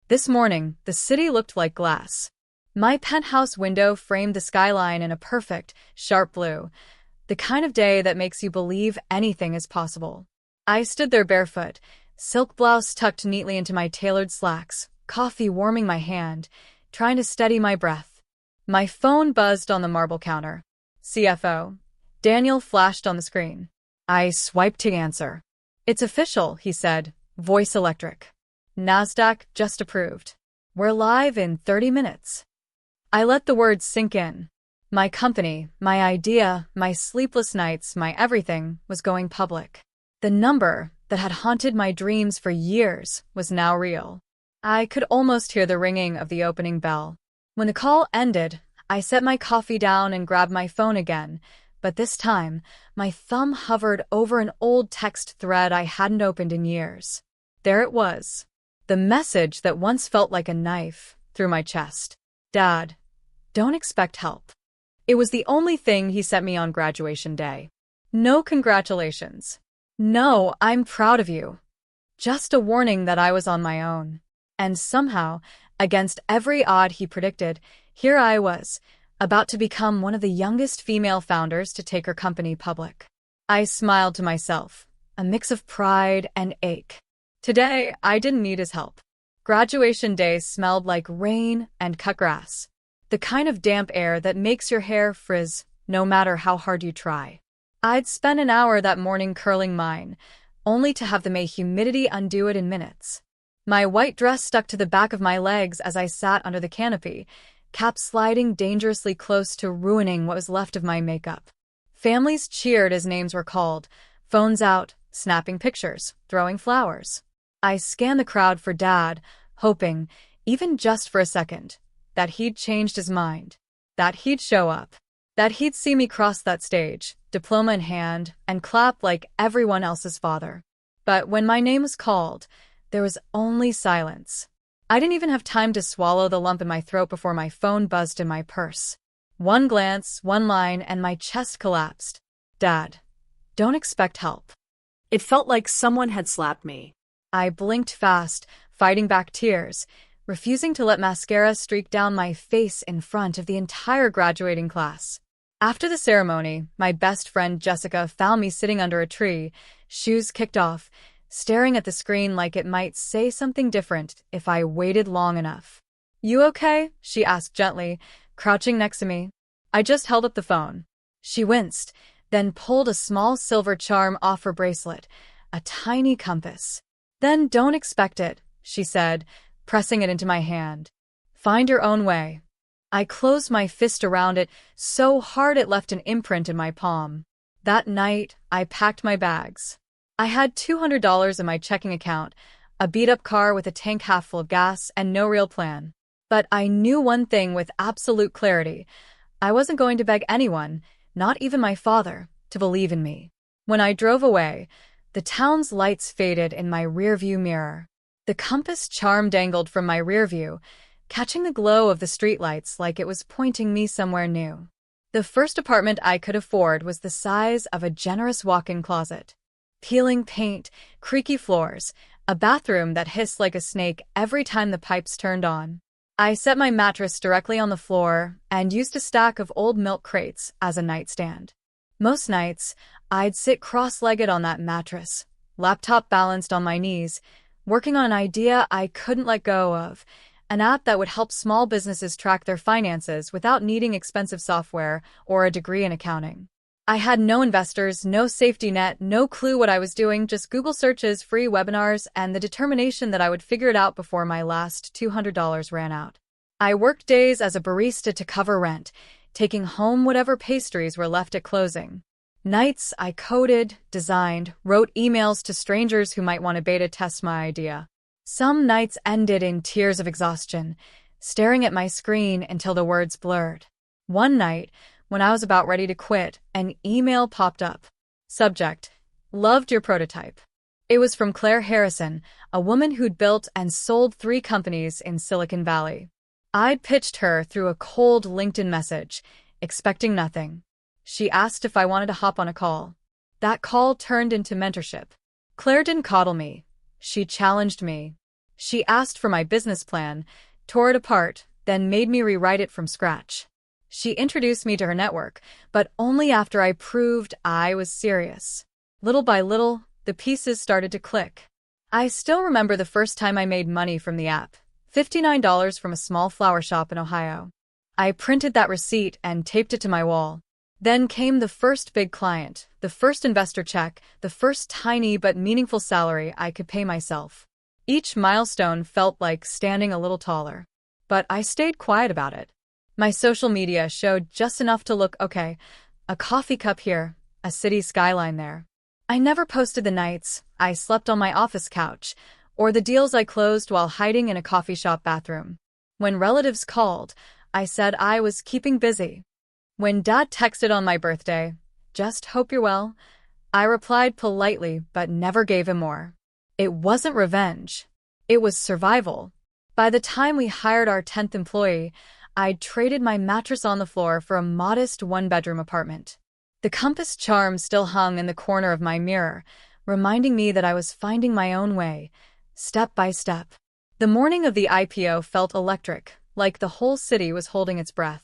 This morning, the city looked like glass. My penthouse window framed the skyline in a perfect, sharp blue, the kind of day that makes you believe anything is possible. I stood there barefoot, silk blouse tucked neatly into my tailored slacks, coffee warming my hand, trying to steady my breath. My phone buzzed on the marble counter. CFO. Daniel flashed on the screen. I swiped to answer. It's official, he said, voice electric. NASDAQ just approved. We're live in 30 minutes. I let the words sink in. My company, my idea, my sleepless nights, my everything was going public. The number that had haunted my dreams for years was now real. I could almost hear the ringing of the opening bell. When the call ended, I set my coffee down and grabbed my phone again, but this time, my thumb hovered over an old text thread I hadn't opened in years. There it was. The message that once felt like a knife through my chest. Dad, don't expect help. It was the only thing he sent me on graduation day. No congratulations. No, I'm proud of you. Just a warning that I was on my own. And somehow, against every odd he predicted, here I was, about to become one of the youngest female founders to take her company public. I smiled to myself, a mix of pride and ache. Today, I didn't need his help. Graduation day smelled like rain and cut grass, the kind of damp air that makes your hair frizz no matter how hard you try. I'd spent an hour that morning curling mine, only to have the May humidity undo it in minutes. My white dress stuck to the back of my legs as I sat under the canopy, cap sliding dangerously close to ruining what was left of my makeup. Families cheered as names were called, phones out, snapping pictures, throwing flowers. I scanned the crowd for Dad, hoping, even just for a second, that he'd changed his mind, that he'd show up, that he'd see me cross that stage, diploma in hand, and clap like everyone else's father. But when my name was called, there was only silence. I didn't even have time to swallow the lump in my throat before my phone buzzed in my purse. One glance, one line, and my chest collapsed. Dad, don't expect help. It felt like someone had slapped me. I blinked fast, fighting back tears, refusing to let mascara streak down my face in front of the entire graduating class. After the ceremony, my best friend Jessica found me sitting under a tree, shoes kicked off, staring at the screen like it might say something different if I waited long enough. You okay? She asked gently, crouching next to me. I just held up the phone. She winced, then pulled a small silver charm off her bracelet, a tiny compass. Then don't expect it, she said, pressing it into my hand. Find your own way. I closed my fist around it so hard it left an imprint in my palm. That night, I packed my bags. I had $200 in my checking account, a beat-up car with a tank half full of gas, and no real plan. But I knew one thing with absolute clarity. I wasn't going to beg anyone, not even my father, to believe in me. When I drove away, the town's lights faded in my rearview mirror. The compass charm dangled from my rearview, catching the glow of the streetlights like it was pointing me somewhere new. The first apartment I could afford was the size of a generous walk-in closet. Peeling paint, creaky floors, a bathroom that hissed like a snake every time the pipes turned on. I set my mattress directly on the floor and used a stack of old milk crates as a nightstand. Most nights, I'd sit cross-legged on that mattress, laptop balanced on my knees, working on an idea I couldn't let go of, an app that would help small businesses track their finances without needing expensive software or a degree in accounting. I had no investors, no safety net, no clue what I was doing, just Google searches, free webinars, and the determination that I would figure it out before my last $200 ran out. I worked days as a barista to cover rent, taking home whatever pastries were left at closing. Nights, I coded, designed, wrote emails to strangers who might want to beta test my idea. Some nights ended in tears of exhaustion, staring at my screen until the words blurred. One night, when I was about ready to quit, an email popped up. Subject: Loved your prototype. It was from Claire Harrison, a woman who'd built and sold 3 companies in Silicon Valley. I'd pitched her through a cold LinkedIn message, expecting nothing. She asked if I wanted to hop on a call. That call turned into mentorship. Claire didn't coddle me. She challenged me. She asked for my business plan, tore it apart, then made me rewrite it from scratch. She introduced me to her network, but only after I proved I was serious. Little by little, the pieces started to click. I still remember the first time I made money from the app, $59 from a small flower shop in Ohio. I printed that receipt and taped it to my wall. Then came the first big client, the first investor check, the first tiny but meaningful salary I could pay myself. Each milestone felt like standing a little taller. But I stayed quiet about it. My social media showed just enough to look okay. A coffee cup here, a city skyline there. I never posted the nights I slept on my office couch, or the deals I closed while hiding in a coffee shop bathroom. When relatives called, I said I was keeping busy. When Dad texted on my birthday, "Just hope you're well," I replied politely but never gave him more. It wasn't revenge. It was survival. By the time we hired our 10th employee, I'd traded my mattress on the floor for a modest one-bedroom apartment. The compass charm still hung in the corner of my mirror, reminding me that I was finding my own way, step by step. The morning of the IPO felt electric, like the whole city was holding its breath.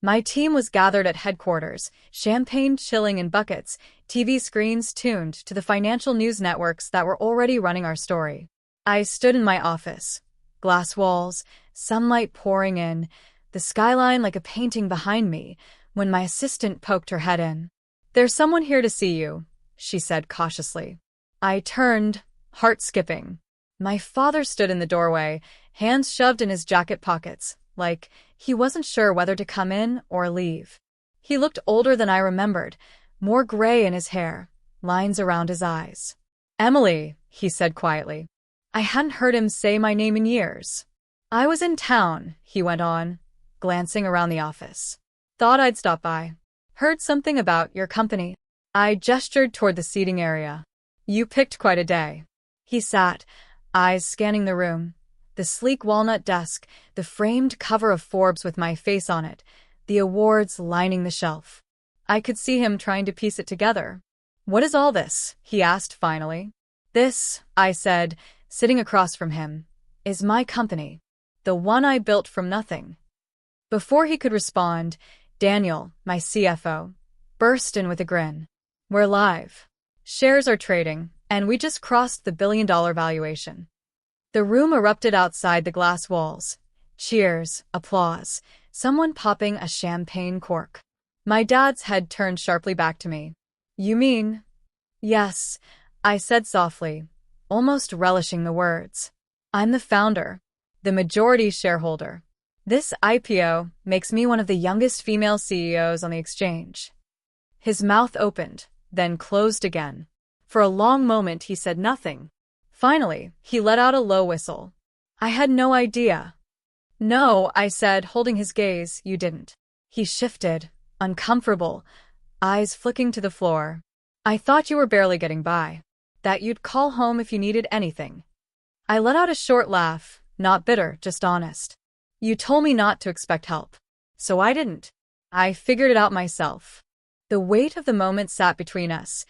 My team was gathered at headquarters, champagne chilling in buckets, TV screens tuned to the financial news networks that were already running our story. I stood in my office. Glass walls, sunlight pouring in, the skyline like a painting behind me, when my assistant poked her head in. "There's someone here to see you," she said cautiously. I turned, heart skipping. My father stood in the doorway, hands shoved in his jacket pockets, like he wasn't sure whether to come in or leave. He looked older than I remembered, more gray in his hair, lines around his eyes. "Emily," he said quietly. I hadn't heard him say my name in years. "I was in town," he went on, glancing around the office. "Thought I'd stop by. Heard something about your company." I gestured toward the seating area. "You picked quite a day." He sat, eyes scanning the room. The sleek walnut desk, the framed cover of Forbes with my face on it, the awards lining the shelf. I could see him trying to piece it together. "What is all this?" he asked finally. "This," I said, sitting across from him, "is my company. The one I built from nothing." Before he could respond, Daniel, my CFO, burst in with a grin. "We're live. Shares are trading, and we just crossed the billion-dollar valuation." The room erupted outside the glass walls. Cheers, applause, someone popping a champagne cork. My dad's head turned sharply back to me. "You mean?" "Yes," I said softly, almost relishing the words. "I'm the founder, the majority shareholder. This IPO makes me one of the youngest female CEOs on the exchange." His mouth opened, then closed again. For a long moment he said nothing. Finally, he let out a low whistle. "I had no idea." "No," I said, holding his gaze, "you didn't." He shifted, uncomfortable, eyes flicking to the floor. "I thought you were barely getting by. That you'd call home if you needed anything." I let out a short laugh, not bitter, just honest. "You told me not to expect help. So I didn't. I figured it out myself." The weight of the moment sat between us.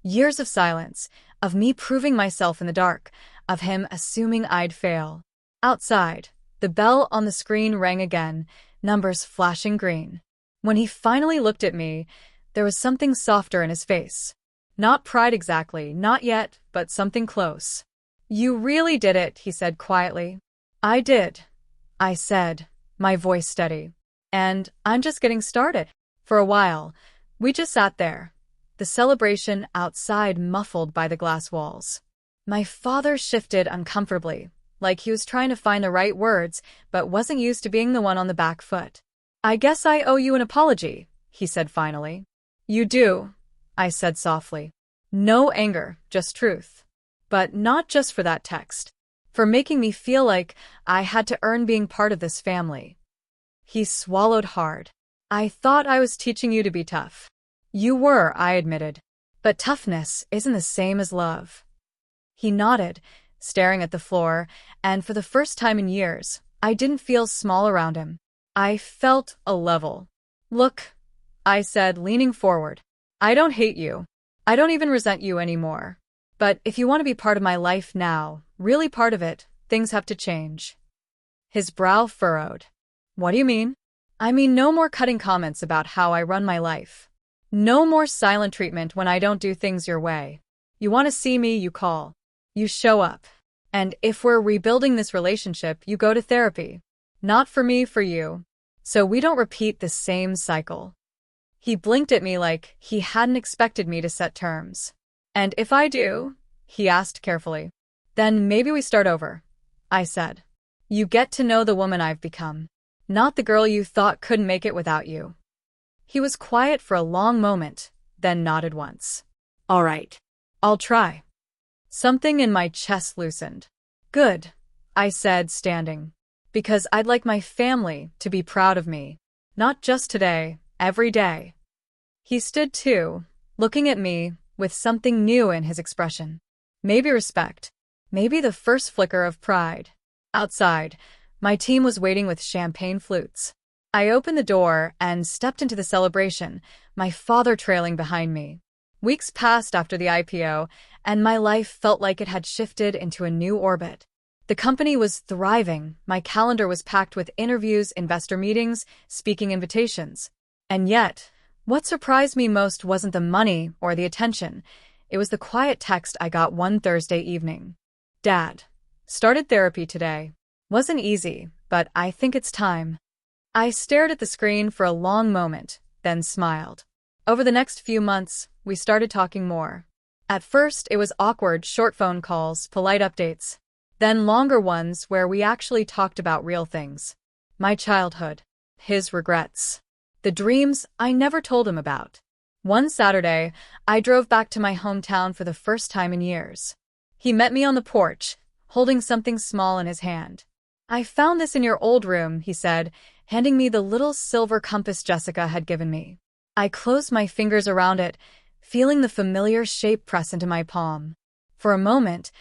Years of silence, of me proving myself in the dark, of him assuming I'd fail. Outside, the bell on the screen rang again, numbers flashing green. When he finally looked at me, there was something softer in his face. Not pride exactly, not yet, but something close. "You really did it," he said quietly. "I did," I said, my voice steady. "And I'm just getting started." For a while, we just sat there, the celebration outside muffled by the glass walls. My father shifted uncomfortably, like he was trying to find the right words, but wasn't used to being the one on the back foot. "I guess I owe you an apology," he said finally. "You do," I said softly. No anger, just truth. But not just for that text. For making me feel like I had to earn being part of this family. He swallowed hard. "I thought I was teaching you to be tough." "You were," I admitted. "But toughness isn't the same as love." He nodded, staring at the floor, and for the first time in years, I didn't feel small around him. I felt a level. "Look," I said, leaning forward. "I don't hate you. I don't even resent you anymore. But if you want to be part of my life now, really part of it, things have to change. His brow furrowed. What do you mean? I mean no more cutting comments about how I run my life. No more silent treatment when I don't do things your way. You want to see me, you call. You show up. And if we're rebuilding this relationship, you go to therapy. Not for me, for you. So we don't repeat the same cycle. He blinked at me like he hadn't expected me to set terms. And if I do? He asked carefully. Then maybe we start over, I said. You get to know the woman I've become. Not the girl you thought couldn't make it without you. He was quiet for a long moment, then nodded once. All right. I'll try. Something in my chest loosened. Good, I said, standing. Because I'd like my family to be proud of me. Not just today, every day. He stood too, looking at me, with something new in his expression. Maybe respect. Maybe the first flicker of pride. Outside, my team was waiting with champagne flutes. I opened the door and stepped into the celebration, my father trailing behind me. Weeks passed after the IPO, and my life felt like it had shifted into a new orbit. The company was thriving, my calendar was packed with interviews, investor meetings, speaking invitations. And yet, what surprised me most wasn't the money or the attention. It was the quiet text I got one Thursday evening. Dad, started therapy today. Wasn't easy, but I think it's time. I stared at the screen for a long moment, then smiled. Over the next few months, we started talking more. At first, it was awkward, short phone calls, polite updates. Then longer ones where we actually talked about real things. My childhood. His regrets. The dreams I never told him about. One Saturday, I drove back to my hometown for the first time in years. He met me on the porch, holding something small in his hand. I found this in your old room, he said, handing me the little silver compass Jessica had given me. I closed my fingers around it, feeling the familiar shape press into my palm. For a moment,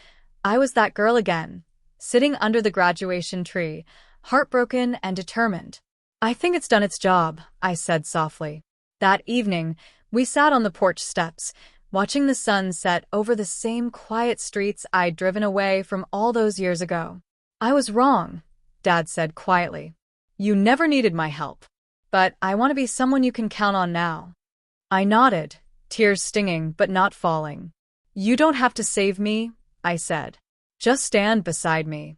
I was that girl again, sitting under the graduation tree, heartbroken and determined. I think it's done its job, I said softly. That evening, we sat on the porch steps, watching the sun set over the same quiet streets I'd driven away from all those years ago. I was wrong, Dad said quietly. You never needed my help. But I want to be someone you can count on now. I nodded, tears stinging but not falling. You don't have to save me, I said. Just stand beside me.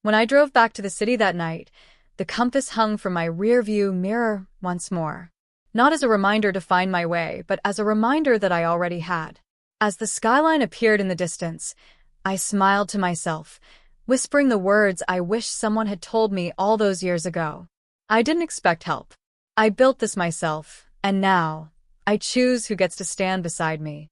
When I drove back to the city that night, the compass hung from my rearview mirror once more. Not as a reminder to find my way, but as a reminder that I already had. As the skyline appeared in the distance, I smiled to myself, whispering the words I wish someone had told me all those years ago. I didn't expect help. I built this myself, and now, I choose who gets to stand beside me.